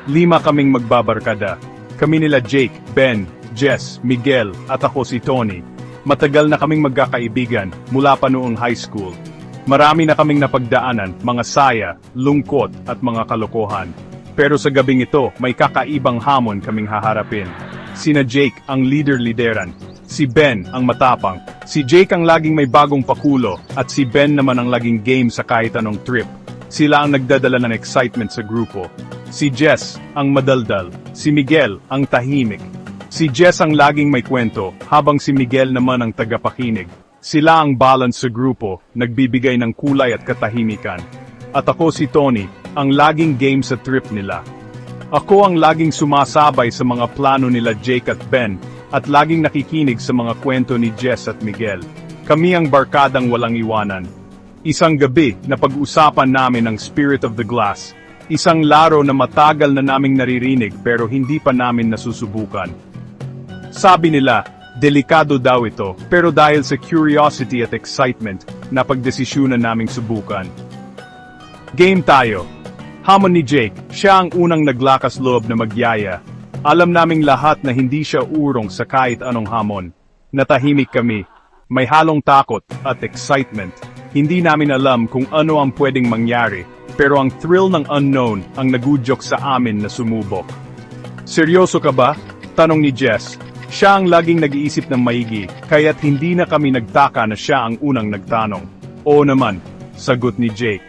5 kaming magbabarkada. Kami nila Jake, Ben, Jess, Miguel, at ako si Tony. Matagal na kaming magkakaibigan, mula pa noong high school. Marami na kaming napagdaanan, mga saya, lungkot, at mga kalokohan. Pero sa gabing ito, may kakaibang hamon kaming haharapin. Sina Jake ang leader-lideran, si Ben ang matapang, si Jake ang laging may bagong pakulo, at si Ben naman ang laging game sa kahit anong trip. Sila ang nagdadala ng excitement sa grupo. Si Jess ang madaldal, si Miguel ang tahimik. Si Jess ang laging may kwento, habang si Miguel naman ang tagapakinig. Sila ang balance sa grupo, nagbibigay ng kulay at katahimikan. At ako si Tony, ang laging game sa trip nila. Ako ang laging sumasabay sa mga plano nila Jake at Ben, at laging nakikinig sa mga kwento ni Jess at Miguel. Kami ang barkadang walang iwanan. Isang gabi, napag-usapan namin ang Spirit of the Glass. Isang laro na matagal na naming naririnig pero hindi pa namin nasusubukan. Sabi nila, delikado daw ito, pero dahil sa curiosity at excitement, napagdesisyunan naming subukan. Game tayo. Hamon ni Jake, siya ang unang naglakas loob na magyaya. Alam naming lahat na hindi siya urong sa kahit anong hamon. Natahimik kami. May halong takot at excitement. Hindi namin alam kung ano ang pwedeng mangyari, pero ang thrill ng unknown ang nagudyok sa amin na sumubok. Seryoso ka ba? Tanong ni Jess. Siya ang laging nag-iisip ng maigi, kaya't hindi na kami nagtaka na siya ang unang nagtanong. Oo naman, sagot ni Jake.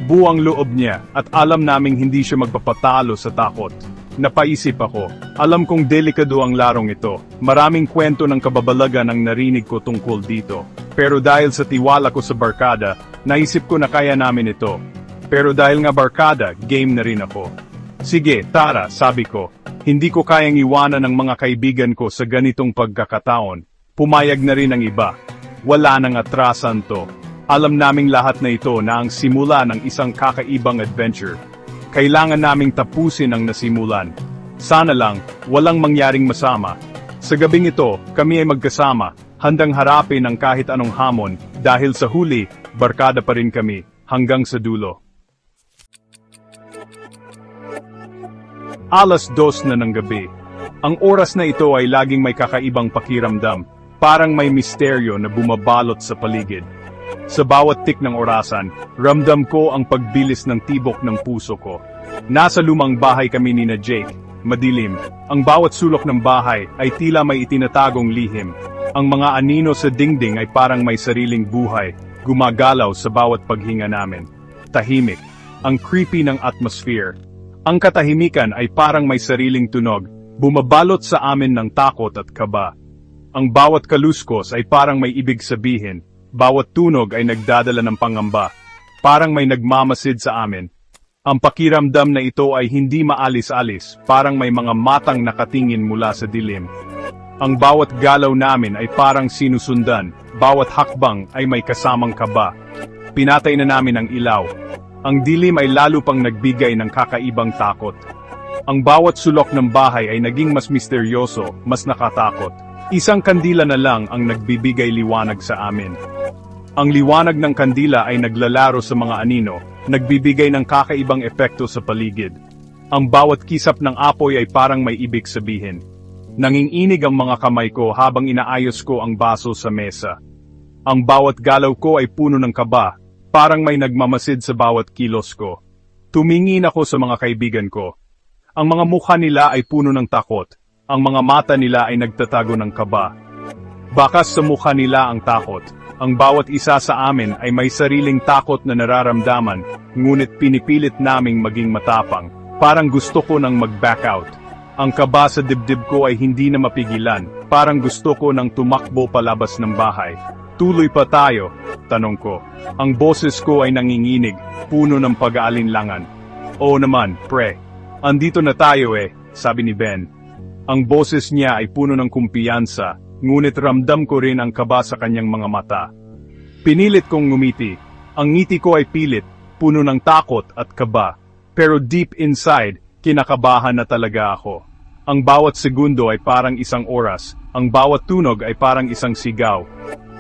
Buwang loob niya, at alam naming hindi siya magpapatalo sa takot. Napaisip ako, alam kong delikado ang larong ito. Maraming kwento ng kababalagan ang narinig ko tungkol dito. Pero dahil sa tiwala ko sa barkada, naisip ko na kaya namin ito. Pero dahil nga barkada, game na rin ako. Sige, tara, sabi ko. Hindi ko kayang iwanan ang mga kaibigan ko sa ganitong pagkakataon. Pumayag na rin ang iba. Wala nang atrasan to. Alam naming lahat na ito na ang simula ng isang kakaibang adventure. Kailangan naming tapusin ang nasimulan. Sana lang, walang mangyaring masama. Sa gabing ito, kami ay magkasama, handang harapin ang kahit anong hamon, dahil sa huli, barkada pa rin kami, hanggang sa dulo. 2:00 na ng gabi. Ang oras na ito ay laging may kakaibang pakiramdam, parang may misteryo na bumabalot sa paligid. Sa bawat tik ng orasan, ramdam ko ang pagbilis ng tibok ng puso ko. Nasa lumang bahay kami ni na Jake, madilim. Ang bawat sulok ng bahay ay tila may itinatagong lihim. Ang mga anino sa dingding ay parang may sariling buhay, gumagalaw sa bawat paghinga namin. Tahimik, ang creepy ng atmosphere. Ang katahimikan ay parang may sariling tunog, bumabalot sa amin ng takot at kaba. Ang bawat kaluskos ay parang may ibig sabihin. Bawat tunog ay nagdadala ng pangamba, parang may nagmamasid sa amin. Ang pakiramdam na ito ay hindi maalis-alis, parang may mga matang nakatingin mula sa dilim. Ang bawat galaw namin ay parang sinusundan, bawat hakbang ay may kasamang kaba. Pinatay na namin ang ilaw. Ang dilim ay lalo pang nagbigay ng kakaibang takot. Ang bawat sulok ng bahay ay naging mas misteryoso, mas nakatakot. Isang kandila na lang ang nagbibigay liwanag sa amin. Ang liwanag ng kandila ay naglalaro sa mga anino, nagbibigay ng kakaibang epekto sa paligid. Ang bawat kisap ng apoy ay parang may ibig sabihin. Nanginginig ang mga kamay ko habang inaayos ko ang baso sa mesa. Ang bawat galaw ko ay puno ng kaba, parang may nagmamasid sa bawat kilos ko. Tumingin ako sa mga kaibigan ko. Ang mga mukha nila ay puno ng takot. Ang mga mata nila ay nagtatago ng kaba. Bakas sa mukha nila ang takot. Ang bawat isa sa amin ay may sariling takot na nararamdaman, ngunit pinipilit naming maging matapang. Parang gusto ko nang mag-back out. Ang kaba sa dibdib ko ay hindi na mapigilan, parang gusto ko nang tumakbo palabas ng bahay. Tuloy pa tayo, tanong ko. Ang boses ko ay nanginginig, puno ng pag-aalinlangan. Oo naman, pre. Andito na tayo sabi ni Ben. Ang boses niya ay puno ng kumpiyansa, ngunit ramdam ko rin ang kaba sa kanyang mga mata. Pinilit kong ngumiti. Ang ngiti ko ay pilit, puno ng takot at kaba. Pero deep inside, kinakabahan na talaga ako. Ang bawat segundo ay parang isang oras, ang bawat tunog ay parang isang sigaw.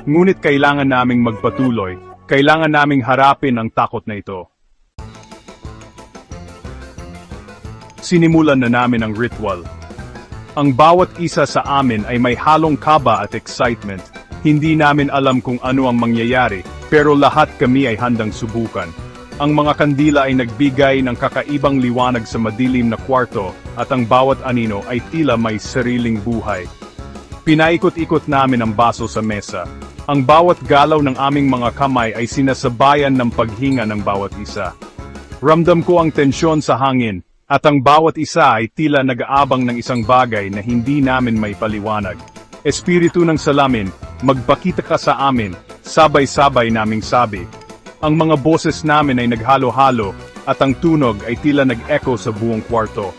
Ngunit kailangan naming magpatuloy, kailangan naming harapin ang takot na ito. Sinimulan na namin ang ritual. Ang bawat isa sa amin ay may halong kaba at excitement. Hindi namin alam kung ano ang mangyayari, pero lahat kami ay handang subukan. Ang mga kandila ay nagbigay ng kakaibang liwanag sa madilim na kwarto, at ang bawat anino ay tila may sariling buhay. Pinaikot-ikot namin ang baso sa mesa. Ang bawat galaw ng aming mga kamay ay sinasabayan ng paghinga ng bawat isa. Ramdam ko ang tensyon sa hangin, at ang bawat isa ay tila nag-aabang ng isang bagay na hindi namin may paliwanag. Espiritu ng salamin, magpakita ka sa amin, sabay-sabay naming sabi. Ang mga boses namin ay naghalo-halo, at ang tunog ay tila nag-echo sa buong kwarto.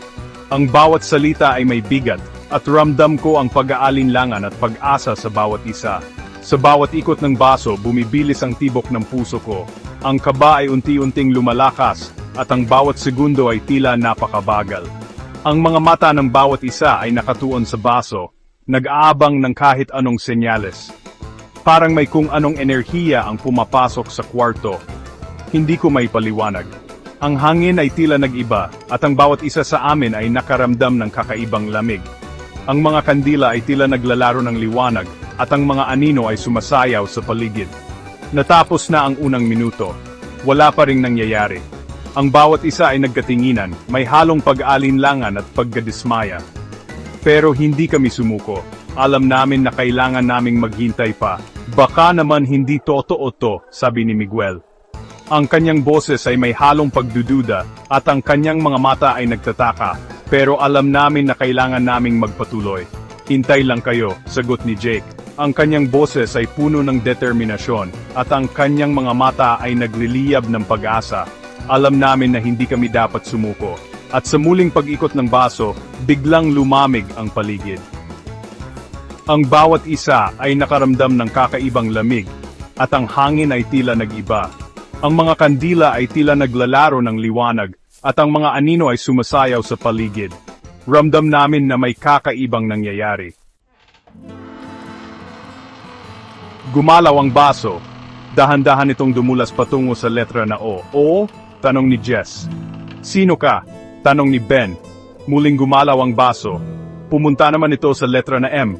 Ang bawat salita ay may bigat, at ramdam ko ang pag-aalinlangan at pag-asa sa bawat isa. Sa bawat ikot ng baso, bumibilis ang tibok ng puso ko. Ang kaba ay unti-unting lumalakas, at ang bawat segundo ay tila napakabagal. Ang mga mata ng bawat isa ay nakatuon sa baso, nag-aabang ng kahit anong senyales. Parang may kung anong enerhiya ang pumapasok sa kwarto. Hindi ko may paliwanag. Ang hangin ay tila nag-iba, at ang bawat isa sa amin ay nakaramdam ng kakaibang lamig. Ang mga kandila ay tila naglalaro ng liwanag, at ang mga anino ay sumasayaw sa paligid. Natapos na ang unang minuto. Wala pa ring nangyayari. Ang bawat isa ay nagkatinginan, may halong pag-alinlangan at pagkadismaya. Pero hindi kami sumuko. Alam namin na kailangan naming maghintay pa. Baka naman hindi totoo to, sabi ni Miguel. Ang kanyang boses ay may halong pagdududa, at ang kanyang mga mata ay nagtataka. Pero alam namin na kailangan naming magpatuloy. Hintay lang kayo, sagot ni Jake. Ang kanyang boses ay puno ng determinasyon, at ang kanyang mga mata ay nagliliyab ng pag-asa. Alam namin na hindi kami dapat sumuko. At sa muling pag-ikot ng baso, biglang lumamig ang paligid. Ang bawat isa ay nakaramdam ng kakaibang lamig, at ang hangin ay tila nag-iba. Ang mga kandila ay tila naglalaro ng liwanag, at ang mga anino ay sumasayaw sa paligid. Ramdam namin na may kakaibang nangyayari. Gumalaw ang baso. Dahan-dahan itong dumulas patungo sa letra na O. O? Tanong ni Jess. Sino ka? Tanong ni Ben. Muling gumalaw ang baso. Pumunta naman ito sa letra na M.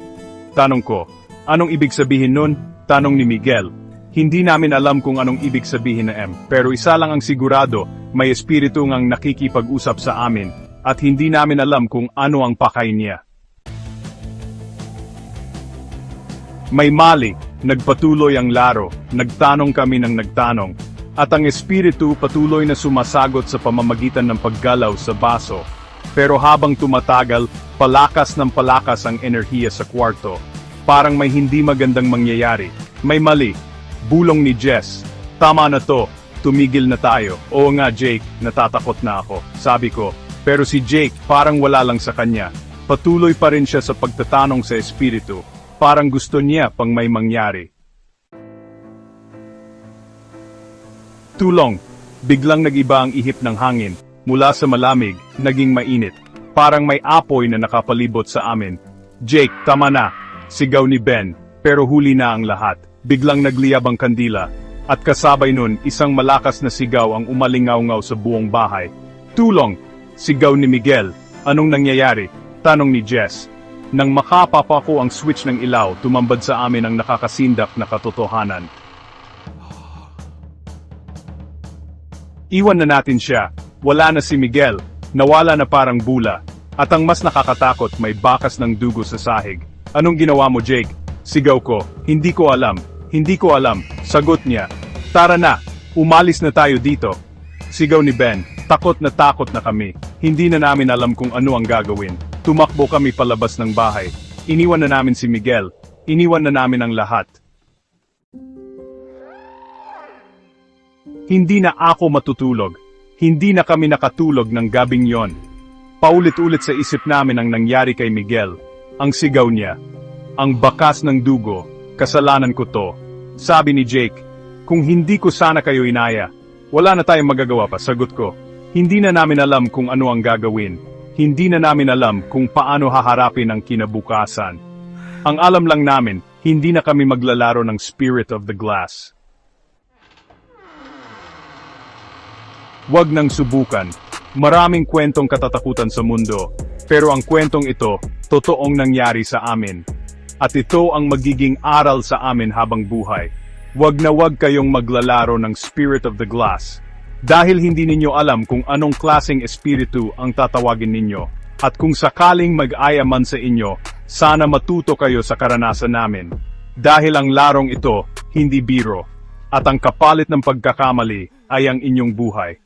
Tanong ko, anong ibig sabihin nun? Tanong ni Miguel. Hindi namin alam kung anong ibig sabihin na M, pero isa lang ang sigurado, may espiritu ngang nakikipag-usap sa amin, at hindi namin alam kung ano ang pakay niya. May mali, nagpatuloy ang laro, nagtanong kami ng nagtanong, at ang espiritu patuloy na sumasagot sa pamamagitan ng paggalaw sa baso. Pero habang tumatagal, palakas ng palakas ang enerhiya sa kwarto. Parang may hindi magandang mangyayari. May mali. Bulong ni Jess. Tama na to. Tumigil na tayo. Oo nga Jake, natatakot na ako. Sabi ko. Pero si Jake, parang wala lang sa kanya. Patuloy pa rin siya sa pagtatanong sa espiritu. Parang gusto niya pang may mangyari. Tulong. Biglang nag-iba ang ihip ng hangin. Mula sa malamig, naging mainit. Parang may apoy na nakapalibot sa amin. Jake, tama na! Sigaw ni Ben, pero huli na ang lahat. Biglang nagliyab ang kandila. At kasabay nun, isang malakas na sigaw ang umalingaw-ngaw sa buong bahay. Tulong! Sigaw ni Miguel. Anong nangyayari? Tanong ni Jess. Nang makapapako ang switch ng ilaw, tumambad sa amin ang nakakasindak na katotohanan. Iwan na natin siya. Wala na si Miguel, nawala na parang bula. At ang mas nakakatakot, may bakas ng dugo sa sahig. Anong ginawa mo Jake? Sigaw ko, hindi ko alam, hindi ko alam. Sagot niya, tara na, umalis na tayo dito. Sigaw ni Ben, takot na kami. Hindi na namin alam kung ano ang gagawin. Tumakbo kami palabas ng bahay. Iniwan na namin si Miguel, iniwan na namin ang lahat. Hindi na ako matutulog. Hindi na kami nakatulog ng gabing yon. Paulit-ulit sa isip namin ang nangyari kay Miguel. Ang sigaw niya. Ang bakas ng dugo. Kasalanan ko to. Sabi ni Jake. Kung hindi ko sana kayo inaya. Wala na tayong magagawa pa, sagot ko. Hindi na namin alam kung ano ang gagawin. Hindi na namin alam kung paano haharapin ang kinabukasan. Ang alam lang namin, hindi na kami maglalaro ng Spirit of the Glass. Huwag nang subukan. Maraming kwentong katatakutan sa mundo, pero ang kwentong ito, totoong nangyari sa amin. At ito ang magiging aral sa amin habang buhay. Wag na wag kayong maglalaro ng Spirit of the Glass. Dahil hindi ninyo alam kung anong klaseng espiritu ang tatawagin ninyo. At kung sakaling mag-aya man sa inyo, sana matuto kayo sa karanasan namin. Dahil ang larong ito, hindi biro. At ang kapalit ng pagkakamali ay ang inyong buhay.